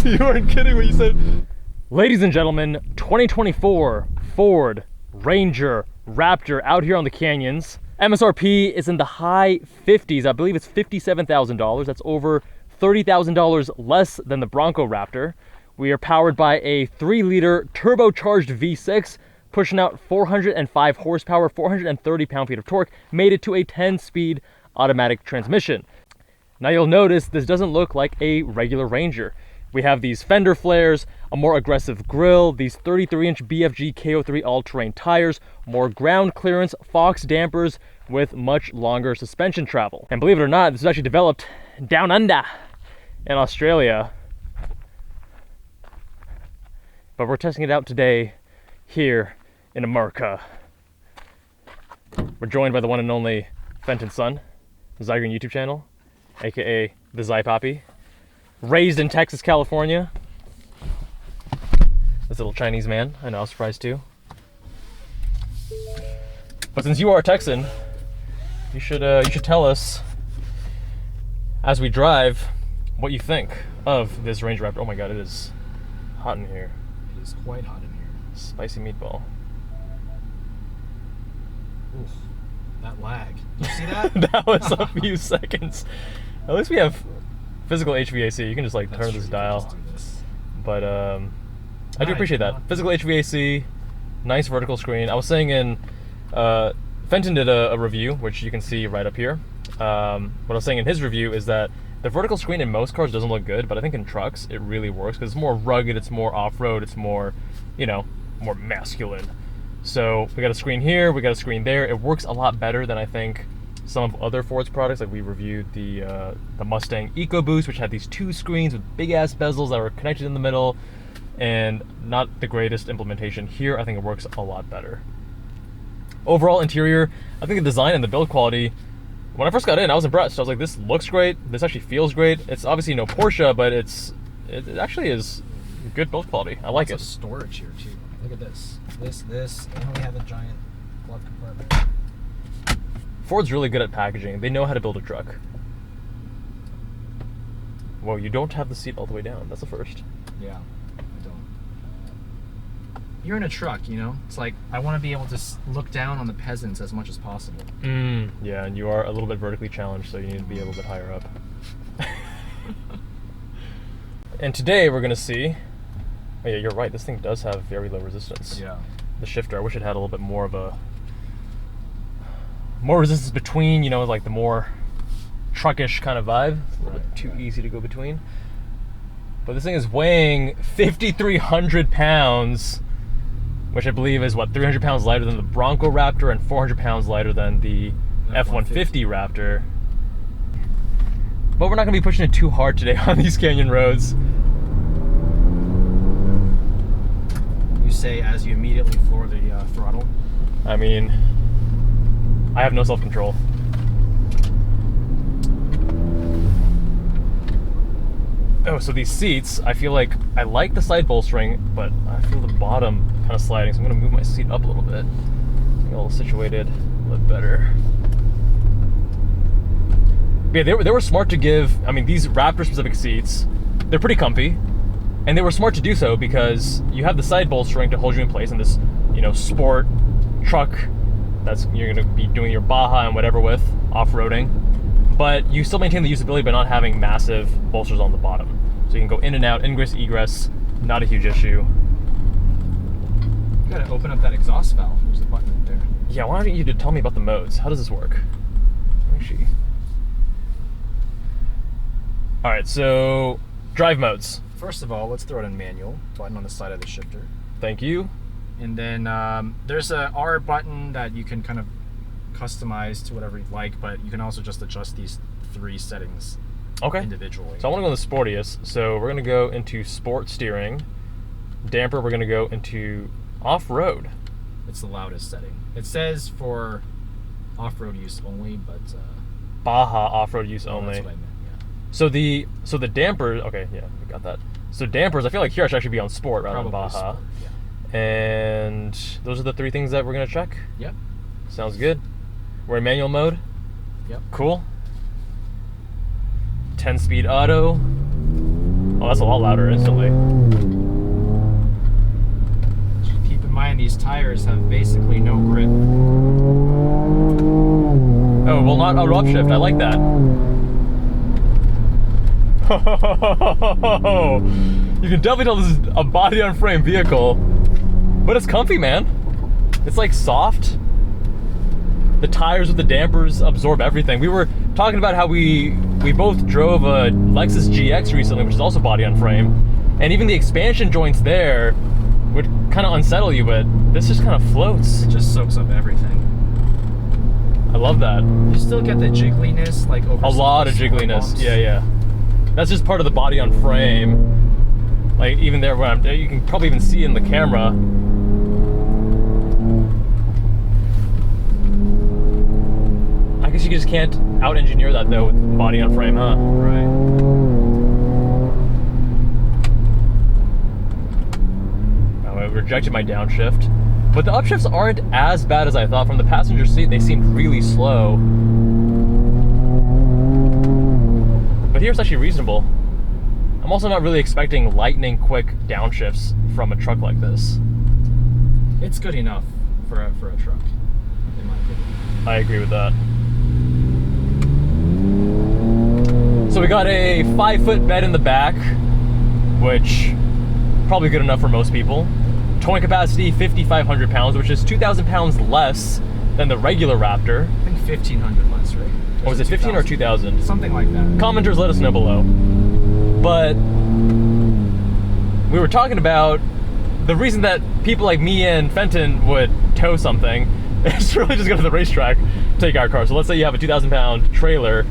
You weren't kidding when you said. Ladies and gentlemen, 2024 Ford Ranger Raptor out here on the canyons. MSRP is in the high 50s. I believe it's $57,000. That's over $30,000 less than the Bronco Raptor. We are powered by a 3-liter turbocharged V6, pushing out 405 horsepower, 430 pound-feet of torque, made it to a 10-speed automatic transmission. Now you'll notice this doesn't look like a regular Ranger. We have these fender flares, a more aggressive grille, these 33-inch BFG KO3 all-terrain tires, more ground clearance, Fox dampers with much longer suspension travel. And believe it or not, this was actually developed down under in Australia. But we're testing it out today here in America. We're joined by the one and only Fenton's son, the Zygrene YouTube channel, aka the Zypoppy. Raised in Texas, California. This little Chinese man, I know, I was surprised too. But since you are a Texan, you should tell us as we drive what you think of this Ranger Raptor. Oh my God, it is hot in here. It is quite hot in here. Spicy meatball. Oof, that lag. You see that? That was a few seconds. At least we have physical HVAC. You can just like turn this dial. But I do appreciate that. Physical HVAC, nice vertical screen. I was saying in Fenton did a review, which you can see right up here. What I was saying in his review is that the vertical screen in most cars doesn't look good, but I think in trucks it really works because it's more rugged, it's more off-road, it's more, you know, more masculine. So we got a screen here, we got a screen there. It works a lot better than I think some of other Ford's products. Like we reviewed the Mustang EcoBoost, which had these 2 screens with big ass bezels that were connected in the middle, and not the greatest implementation. Here I think it works a lot better. Overall interior, I think the design and the build quality, when I first got in, I was impressed. I was like, this looks great, this actually feels great. It's obviously no Porsche, but it actually is good build quality. I like it. Lots of storage here too. Look at this, and we have a giant glove compartment. Ford's really good at packaging. They know how to build a truck. Whoa, you don't have the seat all the way down. That's the first. Yeah, I don't. You're in a truck, you know? It's like, I want to be able to look down on the peasants as much as possible. Yeah, and you are a little bit vertically challenged, so you need to be a little bit higher up. And today we're going to see... Oh yeah, you're right. This thing does have very low resistance. Yeah. The shifter, I wish it had a little bit more of a... more resistance between, you know, like the more truckish kind of vibe. It's a little bit too easy to go between. But this thing is weighing 5,300 pounds, which I believe is, what, 300 pounds lighter than the Bronco Raptor and 400 pounds lighter than the F-150 Raptor. But we're not going to be pushing it too hard today on these canyon roads. You say as you immediately floor the throttle? I mean, I have no self-control. Oh, so these seats, I feel like I like the side bolstering, but I feel the bottom kind of sliding, so I'm going to move my seat up a little bit. Get a little situated, a little better. But yeah, they were smart to give, I mean, these Raptor-specific seats, they're pretty comfy, and they were smart to do so because you have the side bolstering to hold you in place in this, you know, sport truck that's you're going to be doing your Baja and whatever with, off-roading, but you still maintain the usability by not having massive bolsters on the bottom. So you can go in and out, ingress, egress, not a huge issue. You gotta open up that exhaust valve. There's a button right there. Yeah, why don't you tell me about the modes? How does this work? Actually. Alright, so drive modes. First of all, let's throw it in manual. Button on the side of the shifter. Thank you. And then there's a R button that you can kind of customize to whatever you'd like, but you can also just adjust these 3 settings individually. So I want to go in the sportiest, so we're going to go into sport steering. Damper, we're going to go into off-road. It's the loudest setting. It says for off-road use only, but... Baja off-road use only. That's what I meant, yeah. So the dampers, okay, yeah, we got that. So dampers, I feel like here I should actually be on sport rather than Baja. Sport, yeah. And those are the 3 things that we're going to check? Yep. Sounds good. We're in manual mode? Yep. Cool. 10-speed auto. Oh, that's a lot louder instantly. Keep in mind these tires have basically no grip. Oh, well, not auto upshift. I like that. You can definitely tell this is a body-on-frame vehicle, but it's comfy, man. It's like soft. The tires with the dampers absorb everything. We were talking about how we both drove a Lexus GX recently, which is also body-on-frame, and even the expansion joints there would kind of unsettle you, but this just kind of floats. It just soaks up everything. I love that. You still get the jiggliness, like over a lot of jiggliness. Yeah. That's just part of the body on frame. Like even there, when you can probably even see in the camera. I guess you just can't out-engineer that though with body on frame, huh? Right. Oh, it rejected my downshift. But the upshifts aren't as bad as I thought. From the passenger seat, they seemed really slow. But here's actually reasonable. I'm also not really expecting lightning quick downshifts from a truck like this. It's good enough for a truck, in my opinion. I agree with that. So we got a 5-foot bed in the back, which probably good enough for most people. Towing capacity 5,500 pounds, which is 2,000 pounds less than the regular Raptor. I think 1,500 less, right? Or was it 15 or 2,000? Something like that. Commenters, let us know below. But we were talking about the reason that people like me and Fenton would tow something is really just go to the racetrack, take our car. So let's say you have a 2,000 pound trailer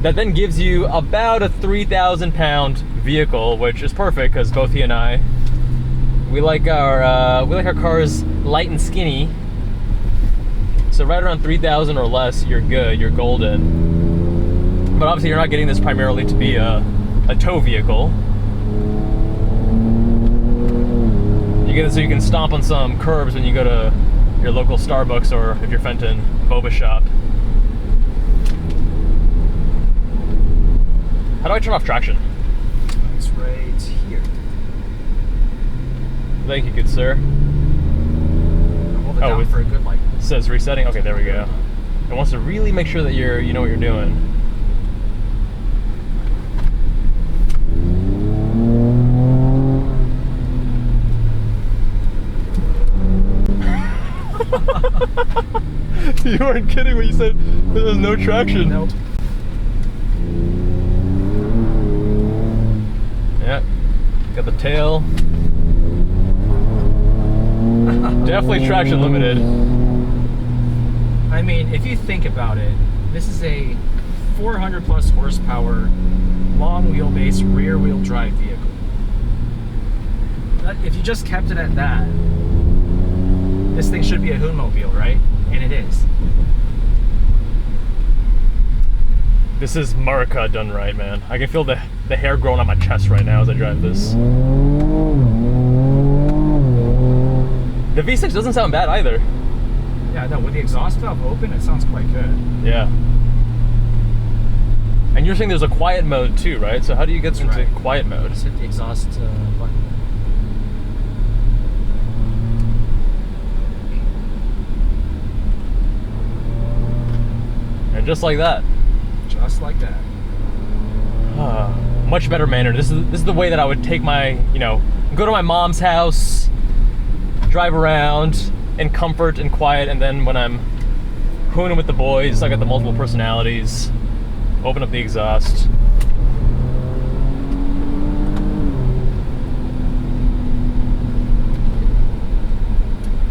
that then gives you about a 3,000 pound vehicle, which is perfect because both he and I, we like our cars light and skinny. So right around 3,000 or less, you're good, you're golden. But obviously you're not getting this primarily to be a tow vehicle. You get it so you can stomp on some curbs when you go to your local Starbucks, or if you're Fenton, boba shop. How do I turn off traction? It's right here. Thank you, good sir. Hold it down for a good light. It says resetting. Okay, there we go. It wants to really make sure that you know what you're doing. You weren't kidding when you said there's no traction. Nope. Yeah, got the tail. Definitely traction limited. I mean, if you think about it, this is a 400 plus horsepower, long wheelbase, rear wheel drive vehicle. If you just kept it at that, this thing should be a Hoonmobile, right? And it is. This is Marika done right, man. I can feel the hair growing on my chest right now as I drive this. The V6 doesn't sound bad either. Yeah, no, with the exhaust valve open, it sounds quite good. Yeah. And you're saying there's a quiet mode too, right? So how do you get into quiet mode? Just hit the exhaust button. And just like that. Just like that. Much better manner. This is the way that I would take my, go to my mom's house, drive around in comfort and quiet, and then when I'm hooning with the boys, I got the multiple personalities, open up the exhaust.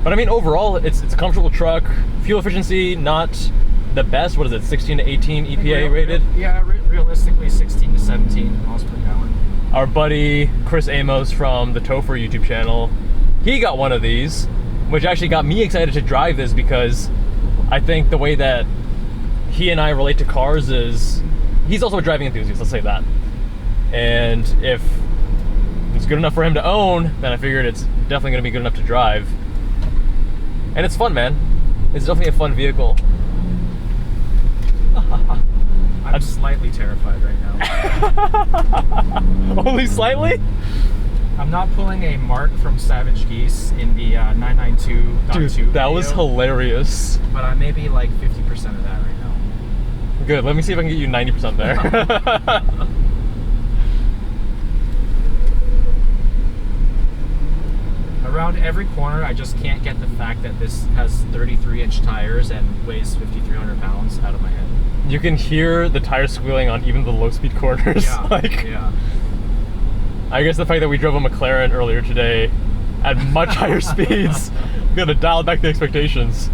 But I mean, overall, it's a comfortable truck. Fuel efficiency, not the best. What is it, 16 to 18 EPA rated? Realistically 16 to 17 miles per gallon. Our buddy Chris Amos from the TheTopher YouTube channel, he got one of these, which actually got me excited to drive this because I think the way that he and I relate to cars is, he's also a driving enthusiast, let's say that. And if it's good enough for him to own, then I figured it's definitely going to be good enough to drive. And it's fun, man. It's definitely a fun vehicle. I'm slightly terrified right now. Only slightly? I'm not pulling a Mark from Savage Geese in the 992.2 Dude, that video, was hilarious. But I may be like 50% of that right now. Good, let me see if I can get you 90% there. Around every corner, I just can't get the fact that this has 33-inch tires and weighs 5,300 pounds out of my head. You can hear the tires squealing on even the low-speed corners. Yeah, yeah. I guess the fact that we drove a McLaren earlier today at much higher speeds, we gotta dial back the expectations.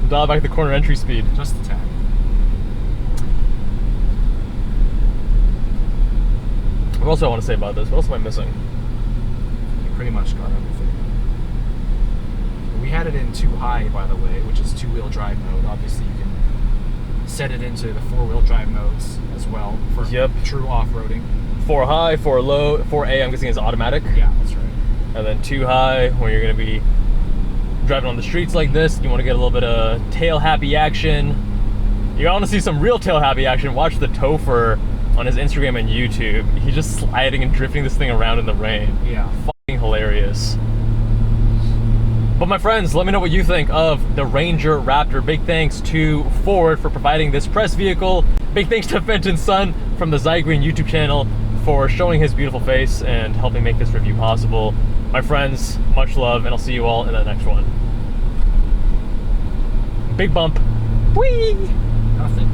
Dial back the corner entry speed. Just a tad. What else do I want to say about this? What else am I missing? You pretty much got everything. We had it in 2 high, by the way, which is 2-wheel drive mode. Obviously, you can set it into the 4-wheel drive modes as well for true off-roading. 4 high, 4 low, 4A I'm guessing is automatic. Yeah, that's right. And then 2 high when you're going to be driving on the streets like this. You want to get a little bit of tail happy action. You want to see some real tail happy action. Watch TheTopher on his Instagram and YouTube. He's just sliding and drifting this thing around in the rain. Yeah. Fucking hilarious. But my friends, let me know what you think of the Ranger Raptor. Big thanks to Ford for providing this press vehicle. Big thanks to Fenton's son from the Zygrene YouTube channel for showing his beautiful face and helping make this review possible. My friends, much love, and I'll see you all in the next one. Big bump. Whee! Nothing.